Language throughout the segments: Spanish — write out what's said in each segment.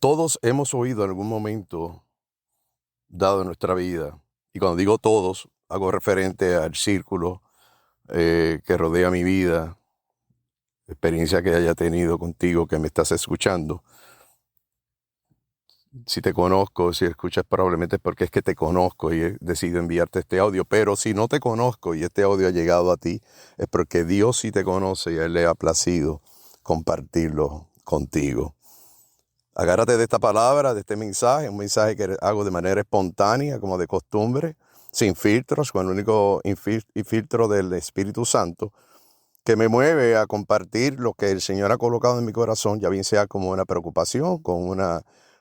Todos hemos oído en algún momento dado en nuestra vida, y cuando digo todos, hago referente al círculo que rodea mi vida, experiencia que haya tenido contigo, que me estás escuchando. Si te conozco, si escuchas probablemente es porque es que te conozco y he decidido enviarte este audio, pero si no te conozco y este audio ha llegado a ti, es porque Dios sí te conoce y a Él le ha placido compartirlo contigo. Agárrate de esta palabra, de este mensaje, un mensaje que hago de manera espontánea, como de costumbre, sin filtros, con el único filtro del Espíritu Santo, que me mueve a compartir lo que el Señor ha colocado en mi corazón, ya bien sea como una preocupación, con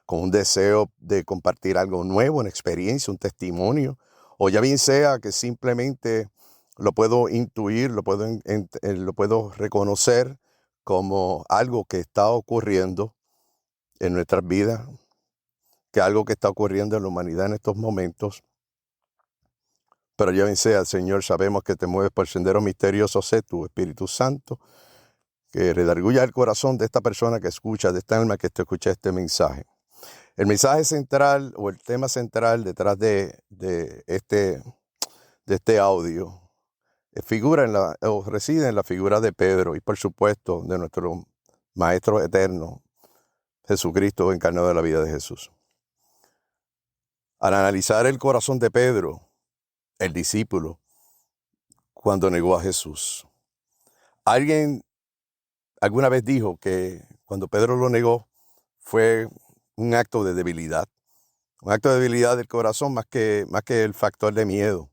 un deseo de compartir algo nuevo, una experiencia, un testimonio, o ya bien sea que simplemente lo puedo intuir, lo puedo reconocer como algo que está ocurriendo en nuestras vidas, que algo que está ocurriendo en la humanidad en estos momentos. Pero ya bien sea, Señor, sabemos que te mueves por sendero misterioso, sé tu Espíritu Santo, que redarguya el corazón de esta persona que escucha, de esta alma que te escucha este mensaje. El mensaje central o el tema central detrás de este audio reside en la figura de Pedro y por supuesto de nuestro Maestro eterno, Jesucristo encarnado de la vida de Jesús. Al analizar el corazón de Pedro, el discípulo, cuando negó a Jesús, alguien alguna vez dijo que cuando Pedro lo negó fue un acto de debilidad. Un acto de debilidad del corazón más que el factor de miedo.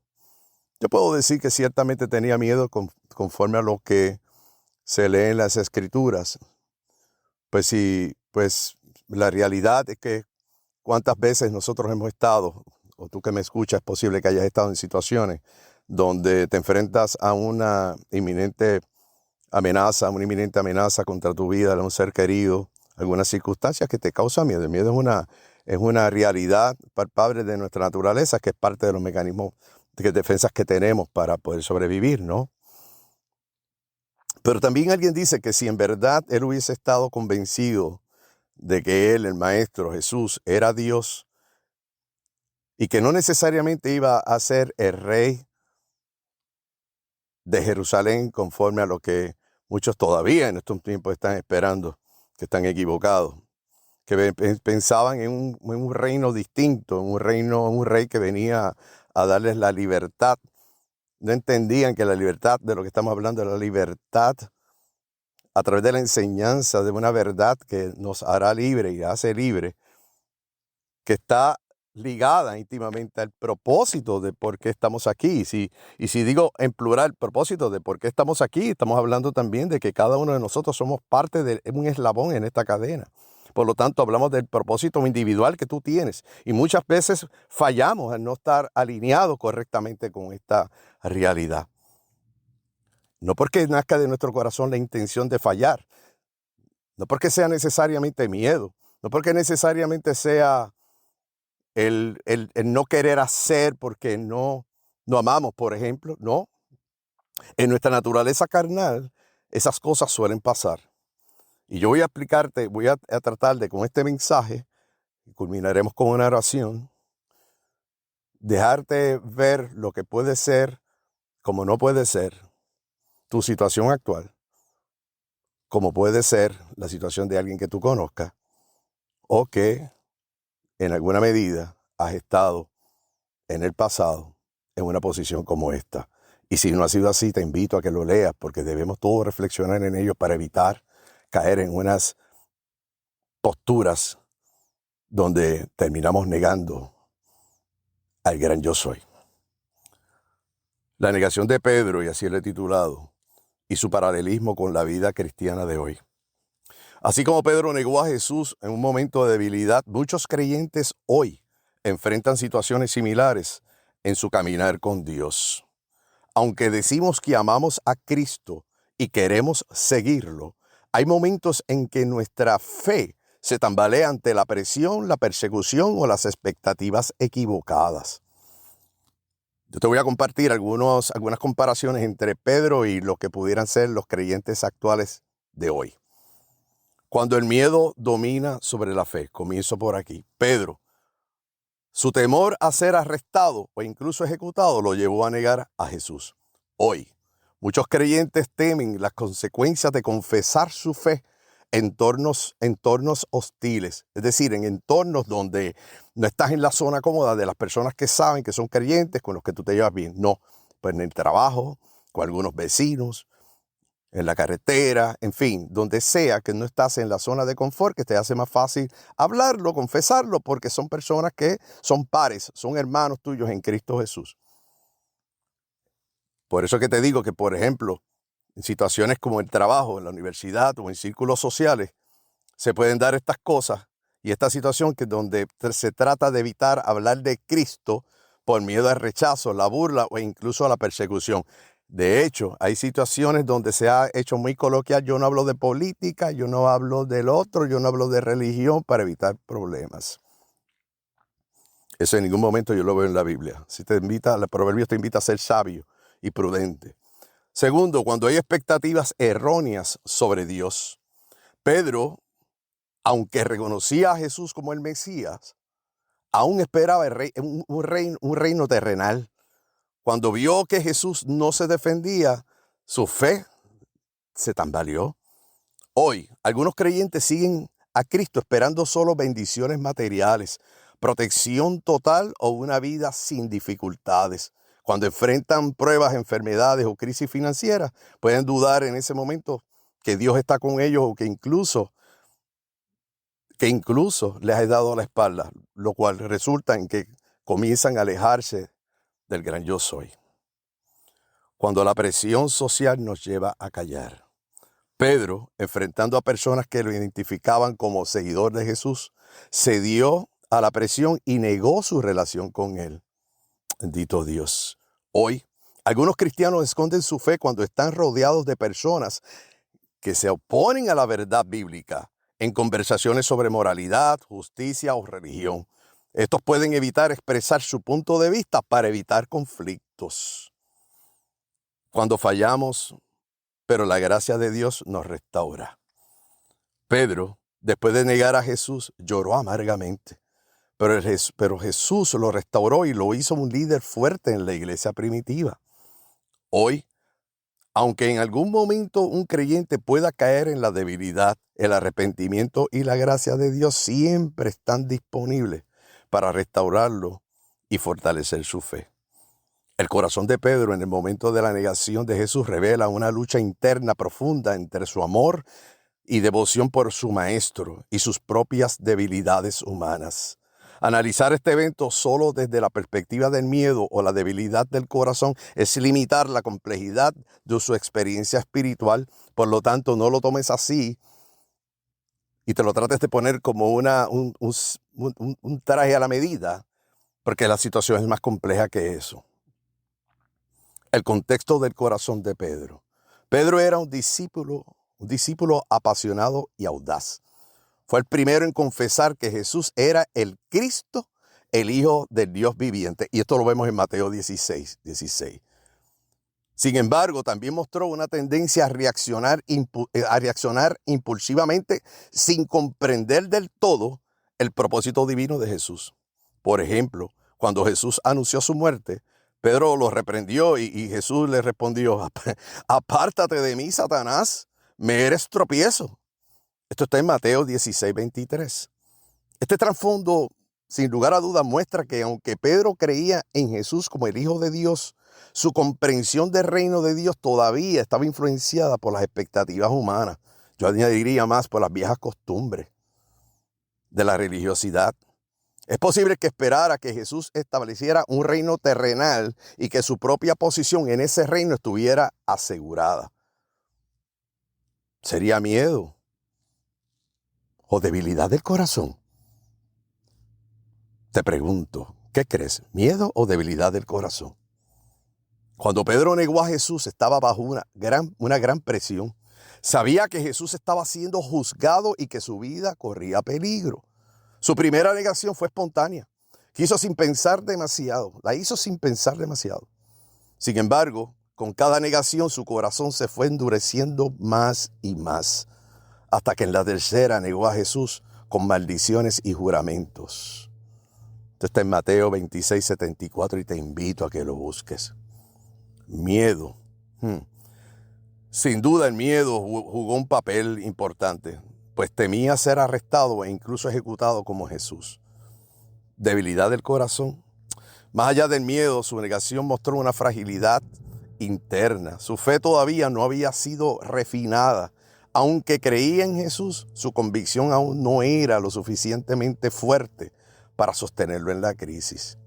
Yo puedo decir que ciertamente tenía miedo conforme a lo que se lee en las Escrituras. Pues sí, pues la realidad es que cuántas veces nosotros hemos estado, o tú que me escuchas, es posible que hayas estado en situaciones donde te enfrentas a una inminente amenaza contra tu vida, a un ser querido, algunas circunstancias que te causan miedo. El miedo es una realidad palpable de nuestra naturaleza, que es parte de los mecanismos de defensas que tenemos para poder sobrevivir, ¿no? Pero también alguien dice que si en verdad él hubiese estado convencido de que él, el Maestro Jesús, era Dios y que no necesariamente iba a ser el rey de Jerusalén conforme a lo que muchos todavía en estos tiempos están esperando, que están equivocados, que pensaban en un reino distinto, un rey que venía a darles la libertad. No entendían que la libertad, de lo que estamos hablando, es la libertad a través de la enseñanza de una verdad que nos hará libre y hace libre, que está ligada íntimamente al propósito de por qué estamos aquí. Y si digo en plural, propósito de por qué estamos aquí, estamos hablando también de que cada uno de nosotros somos parte de un eslabón en esta cadena. Por lo tanto, hablamos del propósito individual que tú tienes. Y muchas veces fallamos al no estar alineados correctamente con esta realidad. No porque nazca de nuestro corazón la intención de fallar, no porque sea necesariamente miedo, no porque necesariamente sea el no querer hacer porque no amamos, por ejemplo. No, en nuestra naturaleza carnal esas cosas suelen pasar. Y yo voy a explicarte, voy a tratar de con este mensaje, y culminaremos con una oración, dejarte ver lo que puede ser, como no puede ser, tu situación actual, como puede ser la situación de alguien que tú conozcas, o que en alguna medida has estado en el pasado en una posición como esta. Y si no ha sido así, te invito a que lo leas, porque debemos todos reflexionar en ello para evitar caer en unas posturas donde terminamos negando al gran yo soy. La negación de Pedro, y así lo he titulado, y su paralelismo con la vida cristiana de hoy. Así como Pedro negó a Jesús en un momento de debilidad, muchos creyentes hoy enfrentan situaciones similares en su caminar con Dios. Aunque decimos que amamos a Cristo y queremos seguirlo, hay momentos en que nuestra fe se tambalea ante la presión, la persecución o las expectativas equivocadas. Yo te voy a compartir algunas comparaciones entre Pedro y lo que pudieran ser los creyentes actuales de hoy. Cuando el miedo domina sobre la fe, comienzo por aquí. Pedro, su temor a ser arrestado o incluso ejecutado lo llevó a negar a Jesús. Hoy, muchos creyentes temen las consecuencias de confesar su fe en entornos hostiles, es decir, en entornos donde no estás en la zona cómoda de las personas que saben que son creyentes, con los que tú te llevas bien. No, pues en el trabajo, con algunos vecinos, en la carretera, en fin, donde sea que no estás en la zona de confort, que te hace más fácil hablarlo, confesarlo, porque son personas que son pares, son hermanos tuyos en Cristo Jesús. Por eso que te digo que, por ejemplo, en situaciones como el trabajo, en la universidad o en círculos sociales, se pueden dar estas cosas y esta situación que donde se trata de evitar hablar de Cristo por miedo al rechazo, la burla o incluso a la persecución. De hecho, hay situaciones donde se ha hecho muy coloquial: yo no hablo de política, yo no hablo del otro, yo no hablo de religión, para evitar problemas. Eso en ningún momento yo lo veo en la Biblia. El proverbio te invita a ser sabio y prudente. Segundo, cuando hay expectativas erróneas sobre Dios. Pedro, aunque reconocía a Jesús como el Mesías, aún esperaba un reino terrenal. Cuando vio que Jesús no se defendía, su fe se tambaleó. Hoy, algunos creyentes siguen a Cristo esperando solo bendiciones materiales, protección total o una vida sin dificultades. Cuando enfrentan pruebas, enfermedades o crisis financieras, pueden dudar en ese momento que Dios está con ellos o que incluso les ha dado la espalda, lo cual resulta en que comienzan a alejarse del gran yo soy. Cuando la presión social nos lleva a callar. Pedro, enfrentando a personas que lo identificaban como seguidor de Jesús, cedió a la presión y negó su relación con él. Bendito Dios. Hoy, algunos cristianos esconden su fe cuando están rodeados de personas que se oponen a la verdad bíblica en conversaciones sobre moralidad, justicia o religión. Estos pueden evitar expresar su punto de vista para evitar conflictos. Cuando fallamos, pero la gracia de Dios nos restaura. Pedro, después de negar a Jesús, lloró amargamente, pero Jesús lo restauró y lo hizo un líder fuerte en la iglesia primitiva. Hoy, aunque en algún momento un creyente pueda caer en la debilidad, el arrepentimiento y la gracia de Dios siempre están disponibles para restaurarlo y fortalecer su fe. El corazón de Pedro en el momento de la negación de Jesús revela una lucha interna profunda entre su amor y devoción por su maestro y sus propias debilidades humanas. Analizar este evento solo desde la perspectiva del miedo o la debilidad del corazón es limitar la complejidad de su experiencia espiritual. Por lo tanto, no lo tomes así y te lo trates de poner como un traje a la medida, porque la situación es más compleja que eso. El contexto del corazón de Pedro. Pedro era un discípulo apasionado y audaz. Fue el primero en confesar que Jesús era el Cristo, el Hijo del Dios viviente. Y esto lo vemos en Mateo 16. Sin embargo, también mostró una tendencia a reaccionar impulsivamente sin comprender del todo el propósito divino de Jesús. Por ejemplo, cuando Jesús anunció su muerte, Pedro lo reprendió y Jesús le respondió: apártate de mí, Satanás, me eres tropiezo. Esto está en Mateo 16:23. Este trasfondo, sin lugar a dudas, muestra que aunque Pedro creía en Jesús como el Hijo de Dios, su comprensión del reino de Dios todavía estaba influenciada por las expectativas humanas. Yo añadiría más por las viejas costumbres de la religiosidad. Es posible que esperara que Jesús estableciera un reino terrenal y que su propia posición en ese reino estuviera asegurada. ¿Sería miedo o debilidad del corazón? Te pregunto, ¿qué crees? ¿Miedo o debilidad del corazón? Cuando Pedro negó a Jesús, estaba bajo una gran presión. Sabía que Jesús estaba siendo juzgado y que su vida corría peligro. Su primera negación fue espontánea. La hizo sin pensar demasiado. Sin embargo, con cada negación su corazón se fue endureciendo más y más. hasta que en la tercera negó a Jesús con maldiciones y juramentos. Esto está en Mateo 26:74 y te invito a que lo busques. Miedo. Sin duda el miedo jugó un papel importante, pues temía ser arrestado e incluso ejecutado como Jesús. Debilidad del corazón. Más allá del miedo, su negación mostró una fragilidad interna. Su fe todavía no había sido refinada. Aunque creía en Jesús, su convicción aún no era lo suficientemente fuerte para sostenerlo en la crisis.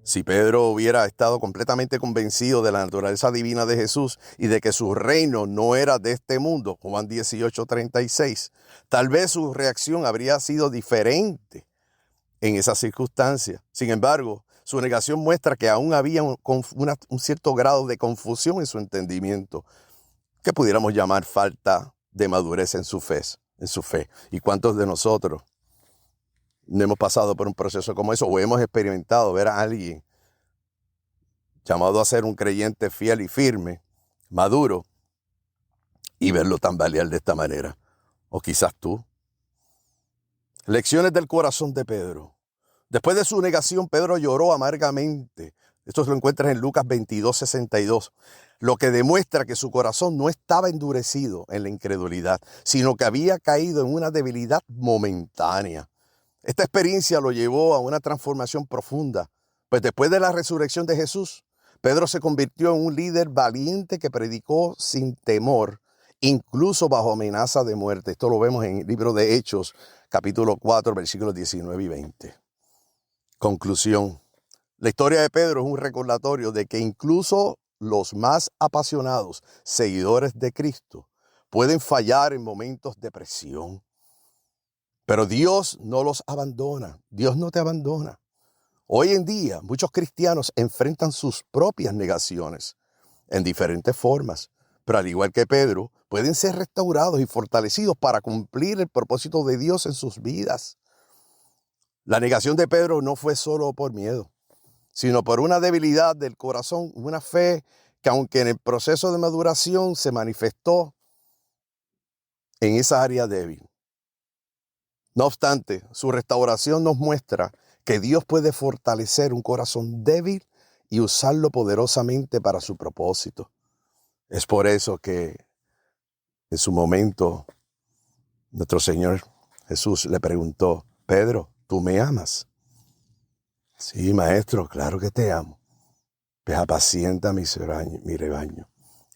Si Pedro hubiera estado completamente convencido de la naturaleza divina de Jesús y de que su reino no era de este mundo, Juan 18:36, tal vez su reacción habría sido diferente en esas circunstancias. Sin embargo, su negación muestra que aún había un cierto grado de confusión en su entendimiento, que pudiéramos llamar falta de madurez en su fe. ¿Y cuántos de nosotros no hemos pasado por un proceso como eso o hemos experimentado ver a alguien llamado a ser un creyente fiel y firme, maduro, y verlo tambalear de esta manera? O quizás tú. Lecciones del corazón de Pedro. Después de su negación, Pedro lloró amargamente. Esto lo encuentras en Lucas 22:62, lo que demuestra que su corazón no estaba endurecido en la incredulidad, sino que había caído en una debilidad momentánea. Esta experiencia lo llevó a una transformación profunda, pues después de la resurrección de Jesús, Pedro se convirtió en un líder valiente que predicó sin temor, incluso bajo amenaza de muerte. Esto lo vemos en el libro de Hechos, capítulo 4, versículos 19 y 20. Conclusión. La historia de Pedro es un recordatorio de que incluso los más apasionados seguidores de Cristo pueden fallar en momentos de presión. Pero Dios no los abandona. Dios no te abandona. Hoy en día, muchos cristianos enfrentan sus propias negaciones en diferentes formas, pero al igual que Pedro, pueden ser restaurados y fortalecidos para cumplir el propósito de Dios en sus vidas. La negación de Pedro no fue solo por miedo, sino por una debilidad del corazón, una fe que aunque en el proceso de maduración se manifestó en esa área débil. No obstante, su restauración nos muestra que Dios puede fortalecer un corazón débil y usarlo poderosamente para su propósito. Es por eso que en su momento nuestro Señor Jesús le preguntó: Pedro, ¿tú me amas? Sí, maestro, claro que te amo. Pues apacienta mi rebaño.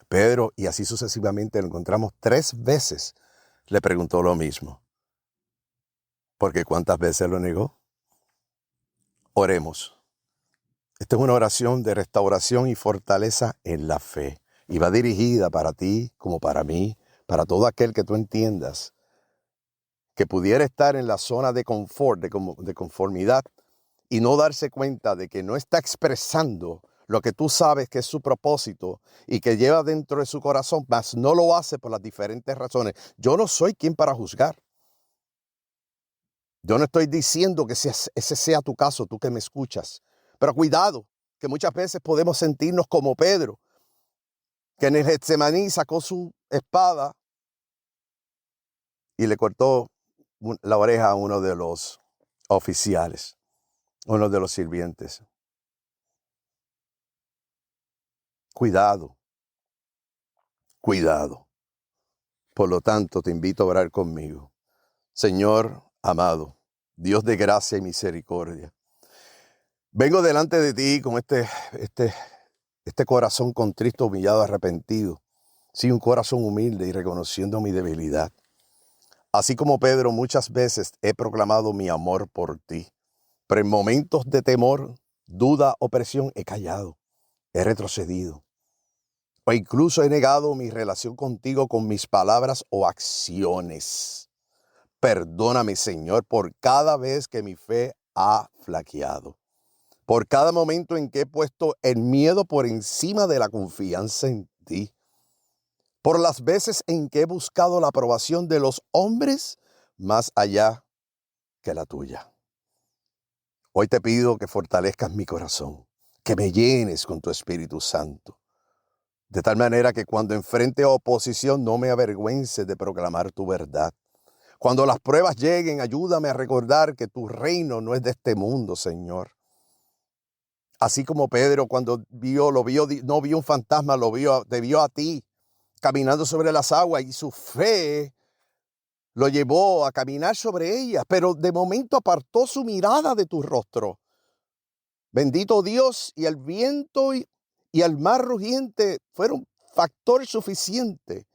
Pedro, y así sucesivamente, lo encontramos 3 veces, le preguntó lo mismo. Porque ¿cuántas veces lo negó? Oremos. Esta es una oración de restauración y fortaleza en la fe. Y va dirigida para ti como para mí, para todo aquel que tú entiendas que pudiera estar en la zona de confort, de conformidad, y no darse cuenta de que no está expresando lo que tú sabes que es su propósito y que lleva dentro de su corazón, mas no lo hace por las diferentes razones. Yo no soy quien para juzgar. Yo no estoy diciendo que ese sea tu caso, tú que me escuchas. Pero cuidado, que muchas veces podemos sentirnos como Pedro, que en el Getsemaní sacó su espada y le cortó la oreja a uno de los oficiales, uno de los sirvientes. Cuidado, cuidado. Por lo tanto, te invito a orar conmigo. Señor amado, Dios de gracia y misericordia, vengo delante de ti con este corazón contrito, humillado, arrepentido. Sí, un corazón humilde y reconociendo mi debilidad. Así como Pedro, muchas veces he proclamado mi amor por ti, pero en momentos de temor, duda o presión he callado, he retrocedido, o incluso he negado mi relación contigo con mis palabras o acciones. Perdóname, Señor, por cada vez que mi fe ha flaqueado, por cada momento en que he puesto el miedo por encima de la confianza en ti, por las veces en que he buscado la aprobación de los hombres más allá que la tuya. Hoy te pido que fortalezcas mi corazón, que me llenes con tu Espíritu Santo. De tal manera que cuando enfrente oposición no me avergüence de proclamar tu verdad. Cuando las pruebas lleguen, ayúdame a recordar que tu reino no es de este mundo, Señor. Así como Pedro cuando no vio un fantasma, te vio a ti caminando sobre las aguas y su fe lo llevó a caminar sobre ellas, pero de momento apartó su mirada de tu rostro. Bendito Dios, y el viento y el mar rugiente fueron factor suficiente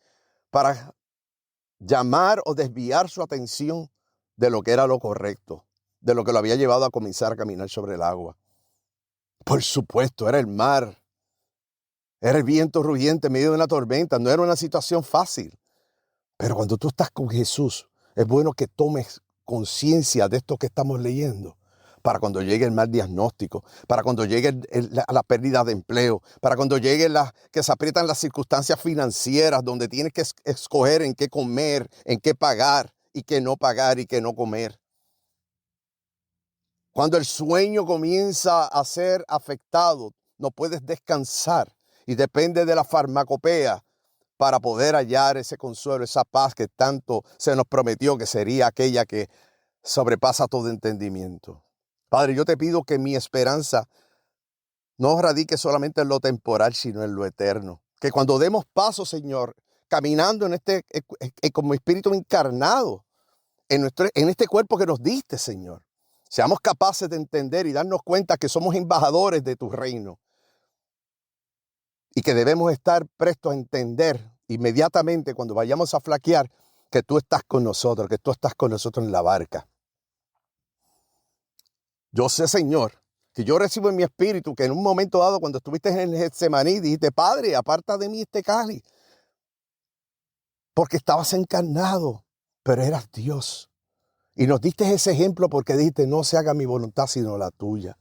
para llamar o desviar su atención de lo que era lo correcto, de lo que lo había llevado a comenzar a caminar sobre el agua. Por supuesto, era el mar, era el viento rugiente en medio de una tormenta, no era una situación fácil. Pero cuando tú estás con Jesús, es bueno que tomes conciencia de esto que estamos leyendo, para cuando llegue el mal diagnóstico, para cuando llegue la pérdida de empleo, para cuando llegue que se aprietan las circunstancias financieras, donde tienes que escoger en qué comer, en qué pagar y qué no pagar y qué no comer. Cuando el sueño comienza a ser afectado, no puedes descansar y depende de la farmacopea para poder hallar ese consuelo, esa paz que tanto se nos prometió que sería aquella que sobrepasa todo entendimiento. Padre, yo te pido que mi esperanza no radique solamente en lo temporal, sino en lo eterno. Que cuando demos paso, Señor, caminando como espíritu encarnado en este cuerpo que nos diste, Señor, seamos capaces de entender y darnos cuenta que somos embajadores de tu reino y que debemos estar prestos a entender inmediatamente cuando vayamos a flaquear que tú estás con nosotros, que tú estás con nosotros en la barca. Yo sé, Señor, que yo recibo en mi espíritu que en un momento dado, cuando estuviste en el Getsemaní, dijiste, Padre, aparta de mí este cáliz, porque estabas encarnado, pero eras Dios. Y nos diste ese ejemplo porque dijiste, no se haga mi voluntad sino la tuya.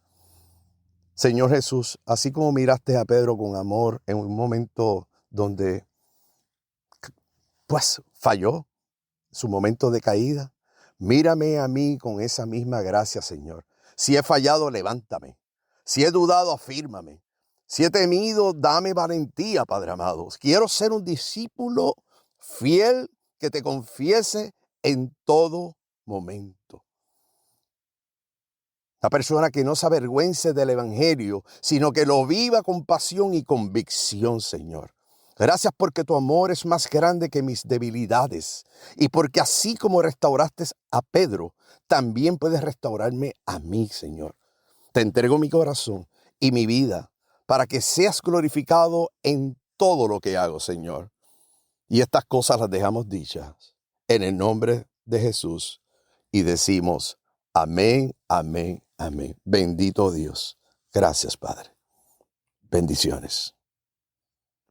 Señor Jesús, así como miraste a Pedro con amor en un momento donde pues falló, su momento de caída, mírame a mí con esa misma gracia, Señor. Si he fallado, levántame. Si he dudado, afírmame. Si he temido, dame valentía, Padre amado. Quiero ser un discípulo fiel que te confiese en todo momento. La persona que no se avergüence del evangelio, sino que lo viva con pasión y convicción, Señor. Gracias porque tu amor es más grande que mis debilidades y porque así como restauraste a Pedro, también puedes restaurarme a mí, Señor. Te entrego mi corazón y mi vida para que seas glorificado en todo lo que hago, Señor. Y estas cosas las dejamos dichas en el nombre de Jesús y decimos amén, amén, amén. Bendito Dios. Gracias, Padre. Bendiciones.